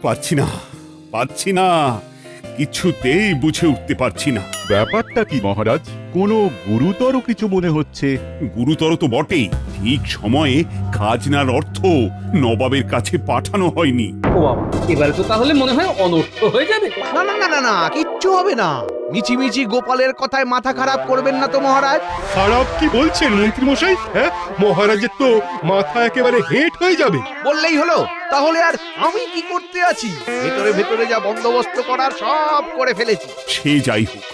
পারছি না, পারছি না, কিছুতেই বুঝে উঠতে পারছি না। ব্যাপারটা কি মহারাজ? কোনো গুরুতর কিছু মনে হচ্ছে? গুরুতর তো বটেই, ঠিক সময়ে খাজনার অর্থ নবাবের কাছে পাঠানো হয়নি। ও বাবা, এবারে তো তাহলে মনে হয় অনর্থ হয়ে যাবে। না না না না না, কিচ্ছু হবে না। মিছিমিছি গোপালের কথায় মাথা খারাপ করবেন না তো মহারাজ। খারাপ কি বলছেন মন্ত্রী মশাই? হ্যাঁ, মহারাজের তো মাথা একেবারে হেঁট হয়ে যাবে। বললেই হলো, তাহলে আর আমি কি করতে আছি? ভেতরে ভেতরে যা বন্দোবস্ত করার সব করে ফেলেছি। সে যাই হোক,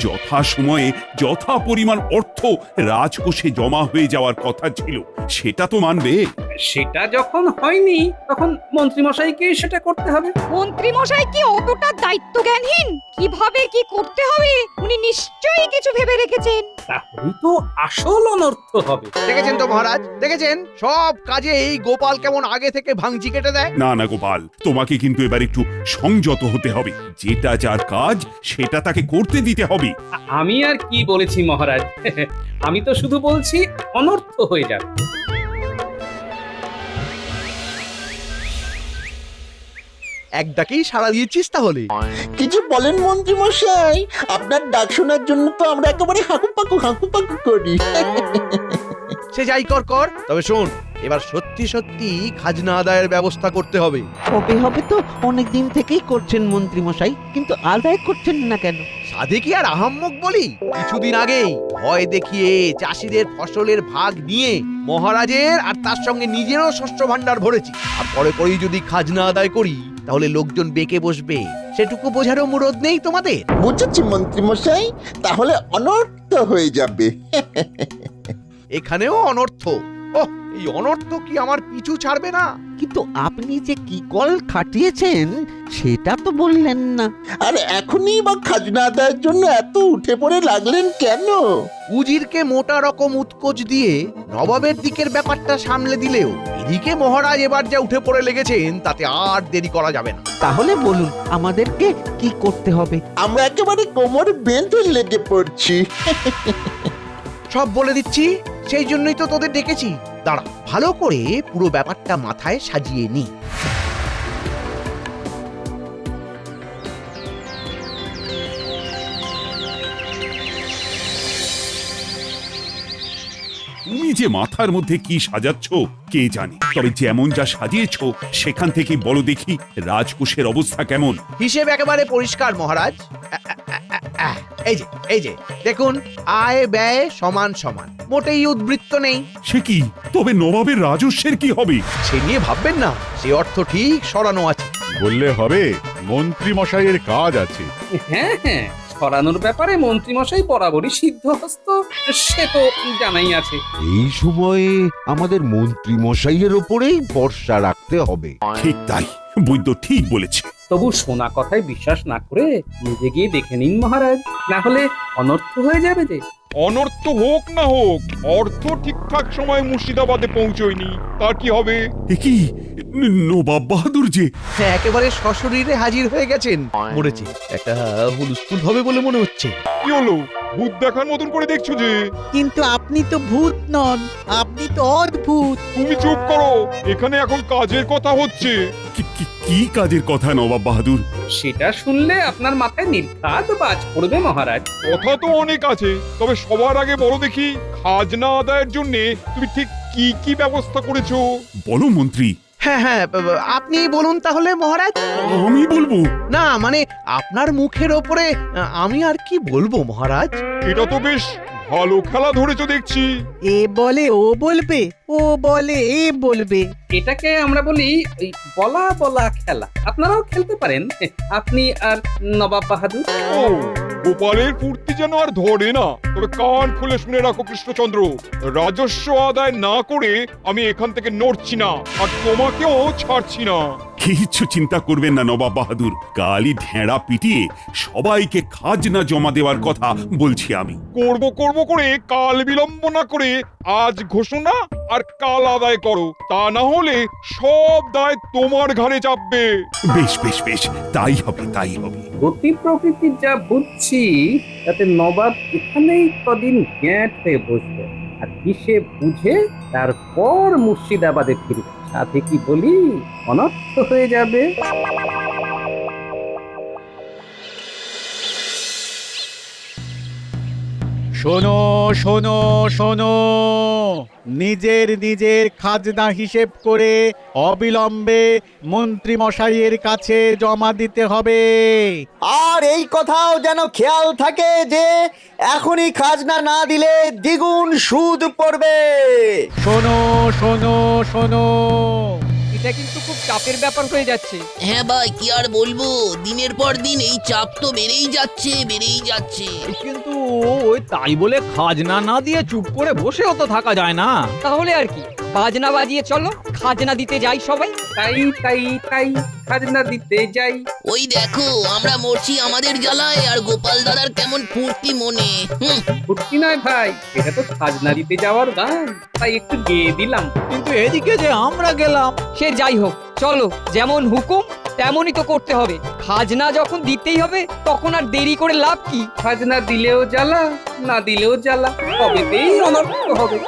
যথা সময়ে যথা পরিমাণ অর্থ রাজকোষে জমা হয়ে যাওয়ার কথা ছিল, সেটা তো মানবে। সেটা যখন হয়নি তখন মন্ত্রী মশাইকে সেটা করতে হবে। মন্ত্রী মশাই কি অতটা দায়িত্ব জ্ঞানহীন? কিভাবে কি করতে হবে উনি নিশ্চয়ই কিছু ভেবে রেখেছেন। তাহলেই তো আসল অনর্থ হবে। দেখেছেন তো মহারাজ, দেখেছেন সব কাজে এই গোপাল কেমন আগে থেকে ভাঙচি কেটে দেয়। না না গোপাল, তোমাকে কিন্তু এবার একটু সংযত হতে হবে। যেটা যার কাজ সেটা তাকে করতে দিতে হবে। আমি আর কি বলেছি মহারাজ, আমি তো শুধু বলছি অনর্থ হয়ে যাবে। এক ডাকেই সাড়া দিয়েছিস তাহলে? কিছু বলেন মন্ত্রী মশাই, আপনার ডাক শোনার জন্য তো আমরা একেবারে হাঁকুপাকু করি। সে যাই কর কর, তবে শোন, এবার সত্যি সত্যি খাজনা আদায়ের ব্যবস্থা করতে হবে। হবে হবে তো অনেক দিন থেকেই করছেন মন্ত্রী মশাই, কিন্তু আদায় করছেন না কেন? সাধে কি আর আহাম্মক বলি? কিছুদিন আগেই ভয় দেখিয়ে চাষিদের ফসলের ভাগ নিয়ে মহারাজের আর তার সঙ্গে নিজেরও শস্য ভান্ডার ভরেছি। আর পরে পরেই যদি খাজনা আদায় করি তাহলে লোকজন বেঁকে বসবে, সেটুকু বোঝারও মুরদ নেই তোমাদের। বুঝেছি মন্ত্রী মশাই, তাহলে অনর্থ হয়ে যাবে। এখানেও অনর্থ। ওহ, এই অনর্থ কি আমার পিছু ছাড়বে না? কিন্তু আপনি যে কি কল খাটিয়েছেন সেটা তো বললেন না। আর এখনই বা খাজনা আদায়ের জন্য এত উঠে পড়ে লাগলেন কেন? উজিরকে মোটা রকম উৎকোচ দিয়ে নবাবের দিকের ব্যাপারটা সামলে দিলেও এদিকে মহারাজ এবার যা উঠে পড়ে লেগেছেন তাতে আর দেরি করা যাবে না। তাহলে বলুন আমাদেরকে কি করতে হবে? আমরা একেবারে কোমর বেঁধে লেগে পড়ছি। সব বলে দিচ্ছি, সেই জন্যই তো তোদের ডেকেছি। দাঁড়া, ভালো করে পুরো ব্যাপারটা মাথায় সাজিয়ে নি। তুমি যে মাথার মধ্যে কি সাজাচ্ছ কে জানে, তবে যেমন যা সাজিয়েছ সেখান থেকে বলো দেখি রাজকোষের অবস্থা কেমন। হিসেব একেবারে পরিষ্কার মহারাজ। এই যে এই যে দেখুন, আয় ব্যয় সমান সমান, মোটেই উদ্বৃত্ত নেই। সে কি? তবে নবাবের রাজস্বের কি হবে? সে নিয়ে ভাববেন না, সে অর্থ ঠিক সরানো আছে। বললে হবে, মন্ত্রী মশাইয়ের কাজ আছে। হ্যাঁ হ্যাঁ, ছড়ানোর ব্যাপারে মন্ত্রী মশাই বরাবরই সিদ্ধহস্ত, সে তো জানাই আছে। এই সময়ে আমাদের মন্ত্রী মশাইয়ের ওপরেই ভরসা রাখতে হবে। ঠিক তাই, বৈদ্য ঠিক বলেছে। তবু শোনা কথায় বিশ্বাস না করে নিজে গিয়ে দেখে নিন মহারাজ, না হলে অনর্থ হয়ে যাবে যে। অনর্থ হোক না হোক, অর্থ ঠিকঠাক সময় মুর্শিদাবাদে পৌঁছয়নি, তার কি হবে? এ কি, নবাব বাহাদুর যে! হ্যাঁ, একেবারে সশরীরে হাজির হয়ে গেছেন। মরেছে, একটা হুলস্থুল হবে বলে মনে হচ্ছে। কি হলো, ভূত দেখার মতন করে দেখছো যে? কিন্তু আপনি তো ভূত নন, আপনি তো অদ্ভুত। তুমি চুপ করো, এখানে এখন কাজের কথা হচ্ছে। কি কাজের কথা নবাব বাহাদুর? সেটা শুনলে আপনার মাথায় নির্ঘাত বাজ পড়বে মহারাজ। কথা তো অনেক আছে, তবে সবার আগে বলো দেখি, খাজনা আদায়ের জন্য তুমি ঠিক কি কি ব্যবস্থা করেছো? বলো মন্ত্রী। হ্যাঁ হ্যাঁ, আপনি বলুন তাহলে মহারাজ। আমি বলবো? না মানে আপনার মুখের ওপরে আমি আর কি বলবো মহারাজ। এটা তো বেশ ভালো খেলা ধরেছো দেখছি। এ বলে ও বলবে, ও বলে এ বলবে। এটাকে আমরা বলি ওই বলা বলা খেলা। আপনারাও খেলতে পারেন, আপনি আর নবাব বাহাদুর। ও, গোপালের ফুর্তি যেন আর ধরে না। তবে কান খুলে শুনে রাখো কৃষ্ণচন্দ্র, রাজস্ব আদায় না করে আমি এখান থেকে নড়ছি না, আর তোমাকেও ছাড়ছি না। কিচ্ছু চিন্তা করবেন না নবাব বাহাদুর, কালই ঢেঁড়া পিটিয়ে সবাইকে খাজনা জমা দেওয়ার কথা বলছি আমি। করব করে কাল বিলম্ব না করে আজ ঘোষণা আর কাল আদায় করো, তা না হলে সব দায় তোমার ঘাড়ে চাপবে। বেশ বেশ বেশ, তাই হবে তাই হবে। গতি প্রকৃতির যা বুঝছি তাতে নবাব এখানেই কদিন গ্যাঁট হয়ে বসবে, আর হিসেব বুঝে তারপর মুর্শিদাবাদে ফিরবে, সাথে কি বলি অনর্থ হয়ে যাবে। শোনো শোনো শোনো, নিজের নিজের খাজনা হিসেব করে অবিলম্বে মন্ত্রী মশাইয়ের কাছে জমা দিতে হবে। আর এই কথাও যেন খেয়াল থাকে যে এখনই খাজনা না দিলে দ্বিগুণ সুদ পড়বে। শোনো শোনো শোনো, এটা কিন্তু খুব চাপের ব্যাপার হয়ে যাচ্ছে। হ্যাঁ ভাই, কি আর বলবো, দিনের পর দিন এই চাপ তো বেড়েই যাচ্ছে বেড়েই যাচ্ছে। কিন্তু ওই তাই বলে খাজনা না দিয়ে চুপ করে বসেও তো থাকা যায় না। তাহলে আর কি, বাজনা বাজিয়ে চলো, খাজনা দিতে যাই সবাই। তাই তাই তাই খাজনা দিতে যাই। ওই দেখো, আমরা মরছি আমাদের জ্বালায়, আর গোপাল দাদার কেমন ফুর্তি মনে। ফুর্তি নয় ভাই, এটা তো খাজনা দিতে যাওয়ার গান, তাই একটু গেয়ে দিলাম। কিন্তু এদিকে যে আমরা গেলাম। সে যাই হোক, চলো, যেমন হুকুম তেমনই তো করতে হবে। খাজনা যখন দিতেই হবে তখন আর দেরি করে লাভ কি? খাজনা দিলেও জ্বালা, না দিলেও জ্বালা, তবেতেই অনর্থ হবে।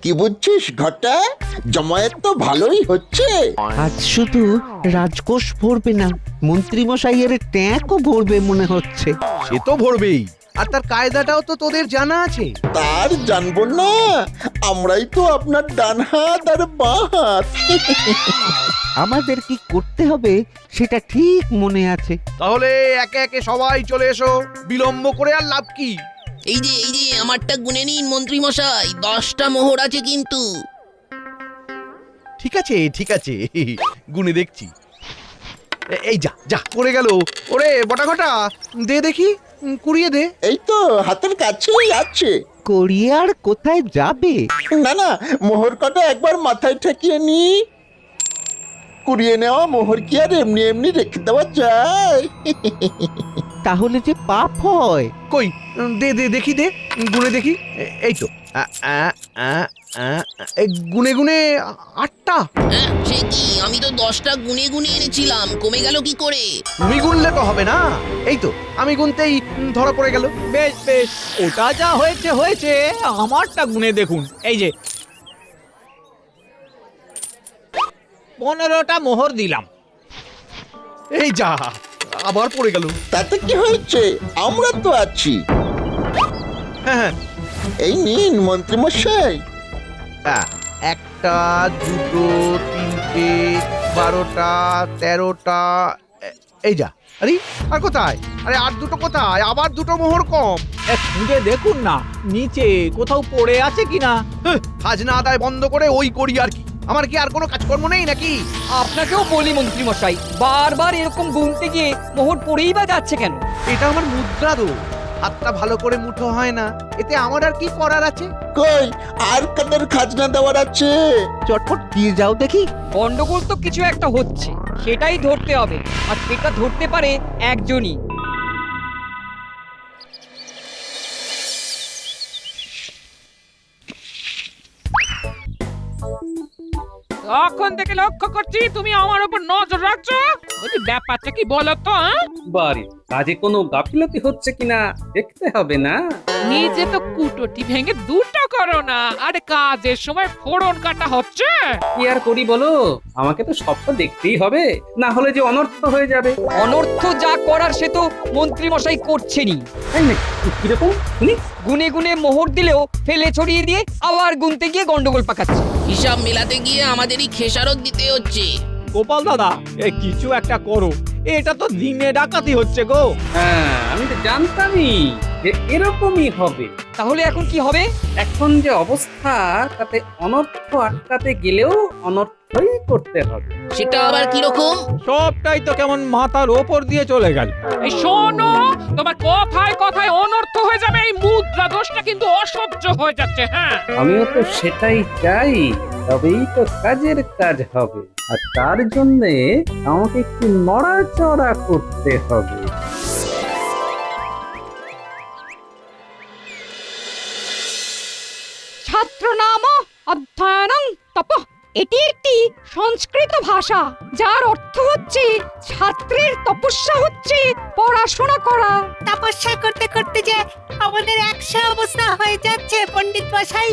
কি বুঝছিস ঘটা? জমায়েত তো ভালোই হচ্ছে। আজ শুধু রাজকোষ ভরবে না, মন্ত্রী মশাইয়ের ট্যাঁকও ভরবে মনে হচ্ছে। সে তো ভরবেই, আর তার কায়দাটাও তো তোদের জানা আছে। তার জানবো না, আমরাই তো আপনার ডান হাত আর বাঁ হাত। আমাদের কি করতে হবে সেটা ঠিক মনে আছে। তাহলে একে একে সবাই চলে এসো, বিলম্ব করে আর লাভ কি? এই যে আমারটা গুনে নিন মন্ত্রী মশাই, 10টা মোহর আছে কিন্তু। ঠিক আছে ঠিক আছে, গুনে দেখছি। এই যা যা পড়ে গেল। ওরে বটা ঘটা, দে দেখি, কুড়িয়ে দে। এই তো হাতের কাছেই আছে। করিয়ে আর কোথায় যাবে? না না, মোহর কটা একবার মাথায় ঠেকিয়ে নি। কুড়িয়ে নেওয়া মোহর কি আর এমনি এমনি রেখে দেওয়া যায়? তাহলে যে পাপ হয়। কই দে দে দেখি, দে গুনে দেখি। এই তো এই গুনে গুনে 8টা। হ্যাঁ, সে কি, আমি তো 10টা গুনে গুনে এনেছিলাম, কমে গেল কি করে? তুমি গুনলে তো হবে না। এই তো আমি গুনতেই ধরা পড়ে গেল। বেশ বেশ, ওটা যা হয়েছে হয়েছে, আমারটা গুনে দেখুন। এই যে 15টা মোহর দিলাম। এই যা, আবার পড়ে গেল। তাতে কি হয়েছে, আমরা তো আছি। হ্যাঁ, এই নিন মন্ত্রী মশাই। 1টা 2টো 3টে 12টা 13টা। এই যা, আরে আর কোথায়? আরে আর 2টো কোথায়? আবার 2টো মোহর কম। খুঁজে দেখুন না, নিচে কোথাও পড়ে আছে কিনা। খাজনা আদায় বন্ধ করে ওই করি আর কি। আমার কি আর কোনো কাজকর্ম নেই নাকি? আপনাকেও বলি মন্ত্রী মশাই, বারবার এরকম গুনতে গিয়ে মোহর পড়েই বা যাচ্ছে কেন? এটা আমার মুদ্রা দো, হাতটা ভালো করে মুঠো হয় না, এতে আমার আর কি করার আছে? কই আর কাদের খাজনা দেওয়ার আছে? চটপট দিয়ে যাও দেখি। গন্ডগোল তো কিছু একটা হচ্ছে, সেটাই ধরতে হবে, আর সেটা ধরতে পারে একজনই। তখন থেকে লক্ষ্য করছি তুমি আমার উপর নজর রাখছো। বলছি ব্যাপারটা কি বলো তো? বাড়ি কাজে কোনো গাফিলতি হচ্ছে কিনা দেখতে হবে না? নিজে তো কুটোটি ভেঙে দুটো করো না, আর কাজের সময় ফোড়ন কাটা হচ্ছে। কি আর করি বলো, আমাকে তো সবটা দেখতেই হবে, না হলে যে অনর্থ হয়ে যাবে। অনর্থ যা করার সে তো মন্ত্রী মশাই করছেনই। তাই নাকি? কিরকম শুনি? গুনে গুনে মোহর দিলেও ফেলে ছড়িয়ে দিয়ে আবার গুনতে গিয়ে গন্ডগোল পাকাচ্ছে। হিসাব মেলাতে গিয়ে আমাদেরই খেসারত দিতে হচ্ছে। গোপাল দাদা, কিছু একটা করো, এটা তো দিনে ডাকাতি হচ্ছে গো। হ্যাঁ, আমি তো জানতামই যে এরকমই হবে। তাহলে এখন কি হবে? এখন যে অবস্থা, তাতে অনর্থ আটকাতে গেলেও অনর্থই করতে হবে। সেটা আবার কিরকম? সবটাই তো কেমন মাথার ওপর দিয়ে চলে গেল। এই শোনো, তোমার কথায় কথায় অনর্থ হয়ে যাবে, এই মুদ্রা দোষটা কিন্তু অসহ্য হয়ে যাচ্ছে। হ্যাঁ, আমিও তো সেটাই চাই, তবেই তো কাজের কাজ হবে, আর তার জন্যে আমাকে একটু নড়াচড়া করতে হবে। ছাত্র নাম অধ্যয়নং তপ এটি একটি সংস্কৃত ভাষা, যার অর্থ হচ্ছে ছাত্রের তপস্যা হচ্ছে পড়াশোনা করা। তপস্যা করতে করতে যে আমাদের 100 অবস্থা হয়ে যাচ্ছে পণ্ডিত মশাই।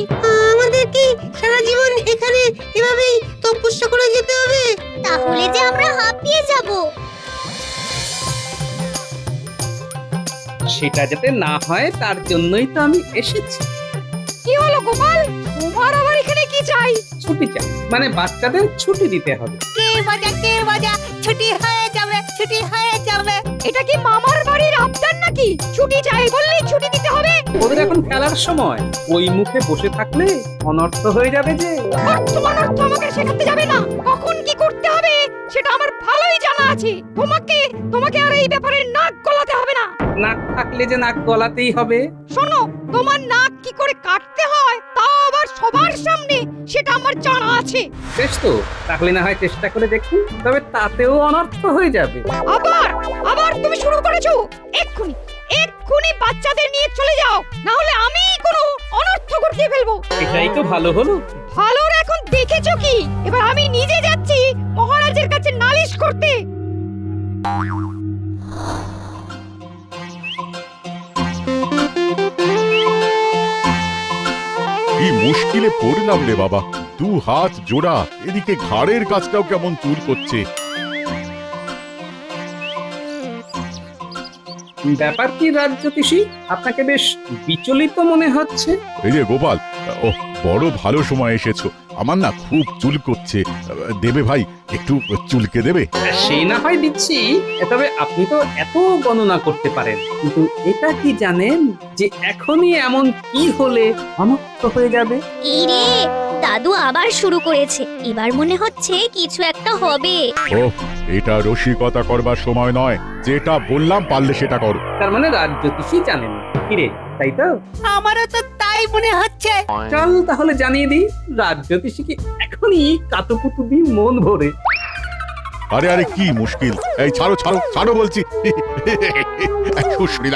আমাদের কি সারা জীবন এখানে এভাবেই তপস্যা করে যেতে হবে? তাহলে যে আমরা হাঁপিয়ে যাব। সেটা যাতে না হয় তার জন্যই তো আমি এসেছি। কি হলো গোপাল, তোমার আবার এখানে কি চাই? ছুটি চাই, মানে বাচ্চাদের ছুটি দিতে হবে। কে মজা, ছুটি হয়ে যাবে, ছুটি হয়ে যাবে। এটা কি মামার বাড়ির আবদার নাকি? ছুটি চাই বললেই ছুটি দিতে হবে? ওদের এখন খেলার সময়, ওই মুখে বসে থাকলে অনর্থ হয়ে যাবে যে। তোমার অর্থ আমাকে শেখাতে যাবে না। কখন কি করতে হবে সেটা আমার ভালোই জানা আছে। তোমাকে আর এই ব্যাপারে নাক গলাতে হবে না। নাক থাকলে যে নাক গলাতেই হবে। শোনো, তোমার নাক কি করে কাটতে হয় তাও আবার সবার সামনে, সেটা আমার জানা আছে। বেশ তো, তাহলে না হয় চেষ্টা করে দেখুন, তবে তাতেও অনর্থ হয়ে যাবে। আবার তুমি শুরু করেছো। এক্ষুনি বাচ্চাদের নিয়ে চলে যাও, না হলে আমি কোনো অনর্থ ঘটিয়ে ফেলবো। এটাই তো ভালো হলো। ভালোর এখন দেখেছো কি? এবার আমি নিজে যাচ্ছি মহারাজের কাছে নালিশ করতে। কি মুশকিলে পড়লাম রে বাবা, 2 হাত জোড়া, এদিকে ঘাড়ের কাছটাও কেমন চুল করছে। ব্যাপার কি রাজজ্যোতিষী, আপনাকে বেশ বিচলিত মনে হচ্ছে। এই যে গোপাল, ও বড় ভালো সময় এসেছো। আমার না খুব চুল করছে, দেবে ভাই, একটু চুলকে দেবে? সেই না হয় দিচ্ছি, তবে আপনি তো এত গণনা করতে পারেন, কিন্তু এটা কি জানেন যে এখনই এমন কি হলে অনর্থ হয়ে যাবে? ইরে, দাদু আবার শুরু করেছে। এবার মনে হচ্ছে কিছু একটা হবে। ও, এটা রসিকতা করবার সময় নয়, যেটা বললাম পারলে সেটা করো। তার মানে রাজজ্যোতিষী জানেন না, কিরে, তাই তো? আমারও তো তাই মনে হচ্ছে। চল তাহলে জানিয়ে দিই, রাজজ্যোতিষীকে এখনই কাতুকুতু দিই মন ভরে। আরে আরে কি মুশকিল, এই ছাড়ো ছাড়ো ছাড়ো বলছি। সুশ্রী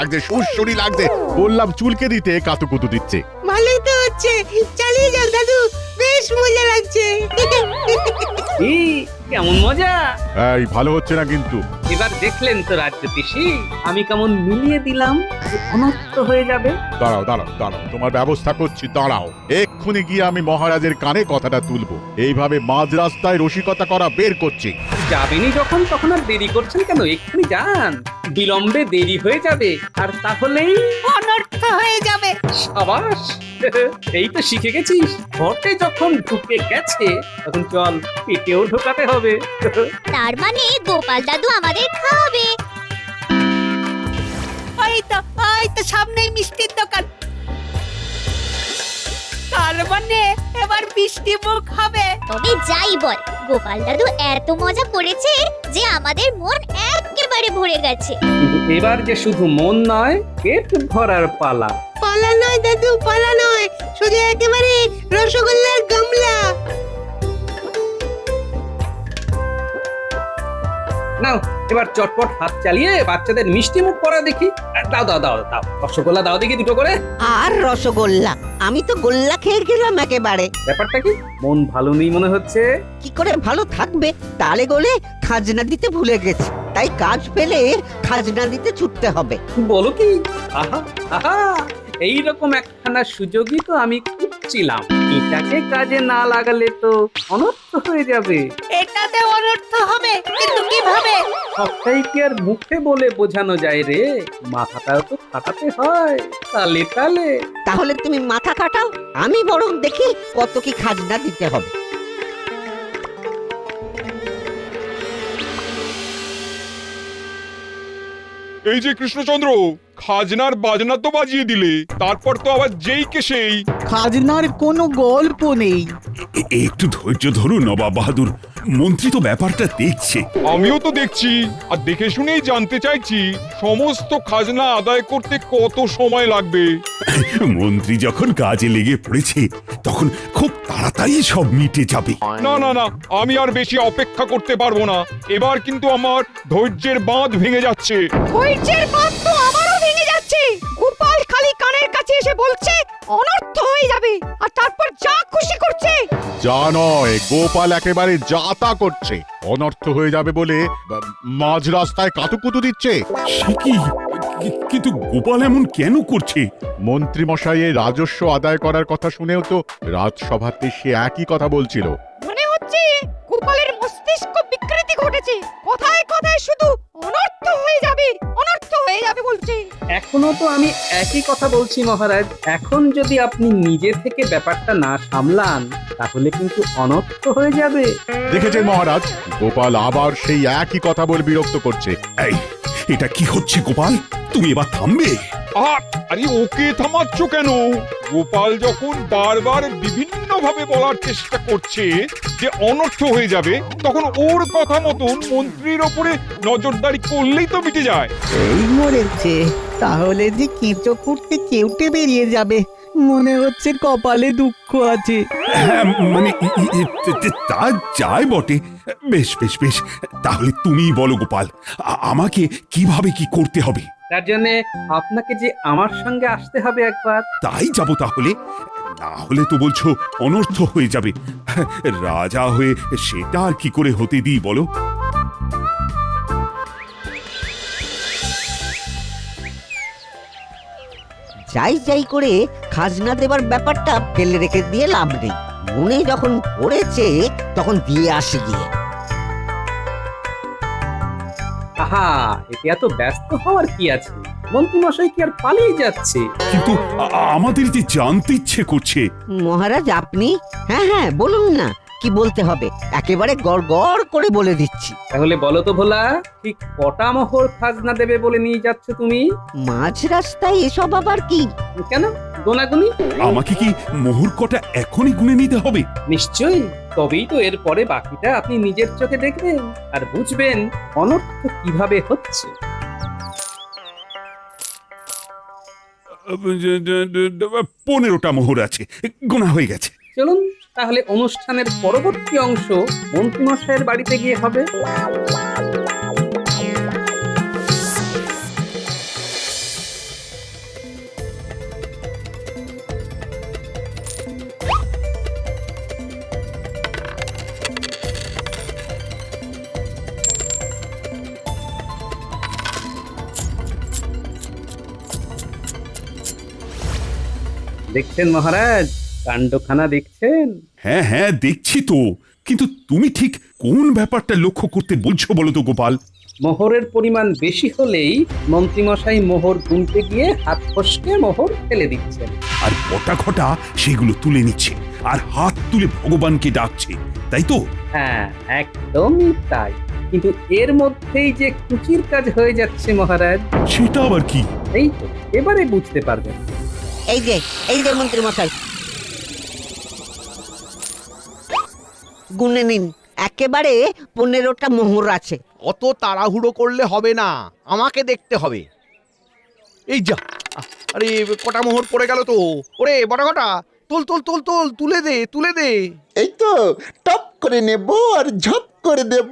লাগছে, বললাম চুলকে দিতে, কাতুকুতু দিচ্ছে। ভালোই তো হচ্ছে, চালিয়ে যাও দাদু, বেশ মজা লাগছে। এই কেমন মজা! এই ভালো হচ্ছে না কিন্তু। এবার দেখলেন তো রাজজ্যোতিষী, আমি কেমন মিলিয়ে দিলাম যে অনর্থ হয়ে যাবে। দাঁড়াও দাঁড়াও দাঁড়াও, তোমার ব্যবস্থা করছি, দাঁড়াও। এক্ষুনি গিয়ে আমি মহারাজের কানে কথাটা তুলবো। এইভাবে মাঝ রাস্তায় রসিকতা করা বের করছি। যাবেনই যখন, তখন আর দেরি করছেন কেন? এক্ষুনি যান, বিলম্বে দেরি হয়ে যাবে, আর তাহলেই অনর্থ হয়ে যাবে। সাবাস, এই তো শিখে গেছিস। ঘটে যখন ঢুকে গেছে, তখন চল পেটেও ঢোকাতে হবে। তার মানে গোপাল দাদু আমাদের খাওয়াবে। ওই তো সামনেই মিষ্টির দোকান। তার মানে এবার মিষ্টি মুখ হবে। তবে যাই বল, গোপাল দাদু এত মজা করেছে যে আমাদের মন একেবারে ভরে গেছে। কিন্তু এবার যে শুধু মন নয়, পেট ভরার পালা। পালা নয় দাদু, পালা নয়, শুধু একেবারে রসগোল্লার গামলা। নাও, এবার চটপট হাত চালিয়ে বাচ্চাদের মিষ্টি মুখ করা দেখি। দাও দাও দাও দাও, রসগোল্লা দাও দেখি দুটো করে। আর রসগোল্লা? আমি তো গোল্লা খেয়ে গেলাম একেবারে। ব্যাপারটা কি, মন ভালো নেই মনে হচ্ছে? কি করে ভালো থাকবে? তালে গোলে খাজনা দিতে ভুলে গেছি, তাই কাজ পেলে খাজনা দিতে ছুটতে হবে। বলো কি? আহা আহা, এইরকম একখানা সুযোগই তো আমি খুঁজছিলাম। এটাকে কাজে না লাগালে তো অনর্থ হয়ে যাবে। এটাতে অনর্থ হবে, কিন্তু কিভাবে? সবটাই কি আর মুখে বলে বোঝানো যায় রে? মাথাটাও তো খাটাতে হয়, তালে তালে। তাহলে তুমি মাথা কাটাও, আমি বরং দেখি কত কি খাজনা দিতে হবে। এই যে কৃষ্ণচন্দ্র, খাজনার বাজনা তো বাজিয়ে দিলে, তারপর তো আবার যেই কে সেই। খাজনার কোনো গল্প নেই। একটু ধৈর্য ধরুন নবাব বাহাদুর, মন্ত্রী তো ব্যাপারটা দেখছে। আমিও তো দেখছি, আর দেখে শুনেই জানতে চাইছি সমস্ত খাজনা আদায় করতে কত সময় লাগবে। মন্ত্রী যখন কাজে লেগে পড়েছে, তখন খুব তাড়াতাড়ি সব মিটে যাবে। না না না, আমি আর বেশি অপেক্ষা করতে পারবো না। এবার কিন্তু আমার ধৈর্যের বাঁধ ভেঙে যাচ্ছে। ধৈর্যের বাঁধ তো আমারও ভেঙে যাচ্ছে। গোপাল খালি কানের কাছে এসে বলছে অনর্থ হয়ে যাবে আর তারপর যা খুশি করছে। যা নয়, গোপাল একেবারে যা তা করছে। অনর্থ হয়ে যাবে বলে মাঝ রাস্তায় কাতুকুতু দিচ্ছে। সে কি? কিন্তু গোপাল এমন কেন করছে? মন্ত্রী মশাইয়ের রাজস্ব আদায় করার কথা শুনেও তো রাজসভাতে সে একই কথা বলছিল। মনে হচ্ছে গোপালের মস্তিষ্ক বিকৃতি ঘটেছে, কথায় কথায় শুধু অনর্থ হয়ে যাবে অনর্থ হয়ে যাবে বলছে। এখনো তো আমি একই কথা বলছি মহারাজ। এখন যদি আপনি নিজে থেকে ব্যাপারটা না সামলান তাহলে কিন্তু অনর্থ হয়ে যাবে। দেখেছেন মহারাজ, গোপাল আবার সেই একই কথা বলে বিরক্ত করছে। এই, এটা কি হচ্ছে গোপাল? তুমি এবার থামবে? আরে ওকে থামাচ্ছ কেন? গোপাল যখন বারবার বিভিন্ন ভাবে বলার চেষ্টা করছে যে অনর্থ হয়ে যাবে, তখন ওর কথা মতন মন্ত্রীর ওপরে নজরদারি করলেই তো মিটে যায়। এই মরেছে, তাহলে যে কেঁচো ফুটতে কেউটে বেরিয়ে যাবে। মনে হচ্ছে কপালে দুঃখ আছে। হ্যাঁ, মানে তা যায় বটে। বেশ বেশ বেশ, তাহলে তুমিই বলো গোপাল, আমাকে কিভাবে কি করতে হবে? তার জন্য আপনাকে যে আমার সঙ্গে আসতে হবে একবার। তাই যাব তাহলে। না হলে তো বলছো অনর্থ হয়ে যাবে। রাজা হয়ে সেটা আর কি করে হতে দিই বলো? যাই যাই করে খাজনা দেবার ব্যাপারটা ফেলে রেখে দিয়ে লাভ নেই। মনে যখন পড়েছে তখন দিয়ে আসি গিয়ে। আহা, এতে এত ব্যস্ত হওয়ার কি আছে? মন্ত্রীমশাই কি আর পালিয়ে যাচ্ছে? কিন্তু আমাদের যে জানতে ইচ্ছে করছে। মহারাজ আপনি? হ্যাঁ হ্যাঁ, বলুন না কি বলতে হবে, একেবারে গড় গড় করে বলে দিচ্ছি। তাহলে বলো তো ভোলা, ঠিক কটা মোহর খাজনা দেবে বলে নিয়ে যাচ্ছ তুমি? মাঝ রাস্তায় এসব আবার কি? কেন গোনাগুনি? আমাকে কি মোহর কটা এখনই গুনে নিতে হবে? নিশ্চয়ই, তবেই তো এরপরে বাকিটা আপনি নিজের চোখে দেখবেন আর বুঝবেন অনর্থ কিভাবে হচ্ছে। 15টা মোহর আছে, গোনা হয়ে গেছে। চলুন তাহলে অনুষ্ঠানের পরবর্তী অংশ মন্ত্রীমশাইয়ের বাড়িতে গিয়ে হবে। দেখছেন মহারাজ, কাণ্ডখানা দেখছেন? হ্যাঁ হ্যাঁ, দেখছি তো। কিন্তু তুমি ঠিক কোন ব্যাপারটা লক্ষ্য করতে বলছো বলো তো গোপাল? মোহরের পরিমাণ বেশি হলেই মন্ত্রীমশাই মোহর গুনতে গিয়ে হাত ফসকে মোহর ফেলে দিচ্ছেন। আর কটা খটা সেগুলো তুলে নিচ্ছে আর হাত তুলে ভগবানকে ডাকছে, তাই তো? হ্যাঁ, একদমই তাই। কিন্তু এর মধ্যেই যে কুচির কাজ হয়ে যাচ্ছে মহারাজ। সেটা আবার কি? এই তো এবারে বুঝতে পারবেন। এই যে মন্ত্রী মশাই, গুনে নিন, একেবারে 15টা মোহর আছে। অত তাড়াহুড়ো করলে হবে না, আমাকে দেখতে হবে। এই যা, আরে কটা মোহর পড়ে গেল তো। ওরে বড় কটা, তোল তোল তোল তোল, তুলে দে তুলে দে। এই তো টপ করে নেব আর ঝপ করে দেব।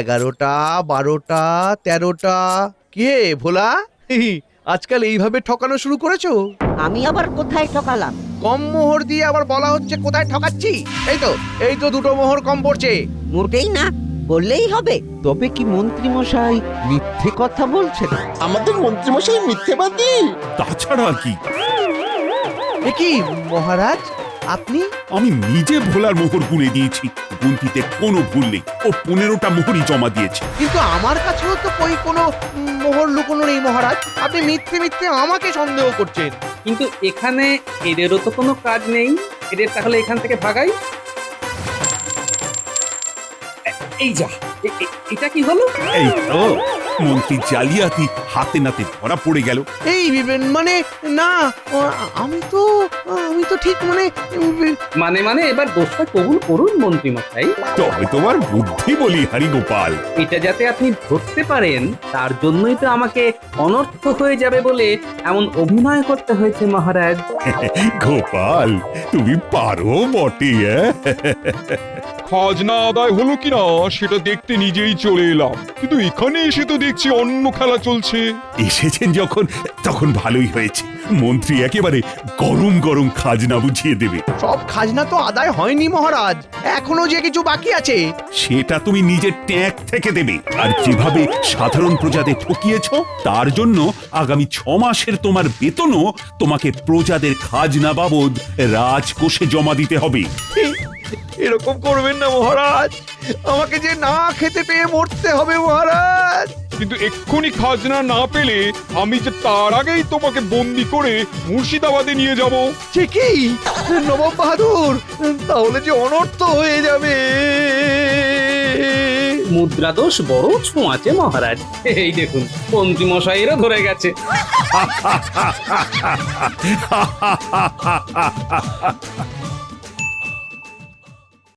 11টা 12টা 13টা। কে ভোলা, আজকাল এইভাবে ঠকানো শুরু করেছো? আমি আবার কোথায় ঠকালাম? কম মোহর দিয়ে আবার বলা হচ্ছে কোথায় ঠকাচ্ছি। এই তো 2টো মোহর কম পড়ছে। মোটেই না, বললেই হবে। তবে কি মন্ত্রী মশাই মিথ্যে কথা বলছেন? আমাদের মন্ত্রীমশাই মিথ্যেবাদী? তাছাড়া আর কি? এ কি মহারাজ, আপনি? আমি নিজে ভোলার মোহর গুনে দিয়েছি, গুনতিতে কোনো ভুল নেই। ও 15টা মোহরই জমা দিয়েছে। কিন্তু আমার কাছেও তো কোনো মোহর লুকোনো নেই মহারাজ। আপনি মিথ্যে মিথ্যে আমাকে সন্দেহ করছেন। কিন্তু এখানে এদেরও তো কোনো কাজ নেই। এদের তাহলে এখান থেকে ভাগাই। এই যা, এটা কি হলো? এই তো মন্ত্রী জালিয়াতি হাতে নাতে ধরা পড়ে গেল। এই মানে না, আমি তো ঠিক মানে এবার দোষটা কবুল করুন মন্ত্রীমশাই। তবে তোমার বুদ্ধি বলি হারি গোপাল। এটা যাতে আপনি ধরতে পারেন তার জন্যই তো আমাকে অনর্থ হয়ে যাবে বলে এমন অভিনয় করতে হয়েছে মহারাজ। গোপাল, তুমি পারো বটে। খাজনা আদায় হলো কিনা সেটা দেখতে নিজেই চলে এলাম, কিন্তু এখানে এসে তো দেখছি অন্য খেলা চলছে। এসেছেন যখন তখন ভালোই হয়েছে, মন্ত্রী একেবারে গরম গরম খাজনা বুঝিয়ে দেবে। সব খাজনা তো আদায় হয়নি মহারাজ, এখনো যে কিছু বাকি আছে। সেটা তুমি নিজের ট্যাগ থেকে দেবে। আর যেভাবে সাধারণ প্রজাদের ঠকিয়েছ, তার জন্য আগামী 6 মাসের তোমার বেতনও তোমাকে প্রজাদের খাজনা বাবদ রাজকোষে জমা দিতে হবে। এরকম করবেন না মহারাজ, আমাকে যে না খেতে পেয়ে মরতে হবে মহারাজ। কিন্তু এক্ষুনি খাজনা না পেলে আমি যে তার আগেই তোমাকে বন্দি করে মুর্শিদাবাদে নিয়ে যাব। ঠিকই নবাব বাহাদুর, তাহলে যে অনর্থ হয়ে যাবে। মুদ্রা দোষ বড় ছোঁয়াচে মহারাজ, এই দেখুন মন্ত্রী মশাইয়েরও ধরে গেছে।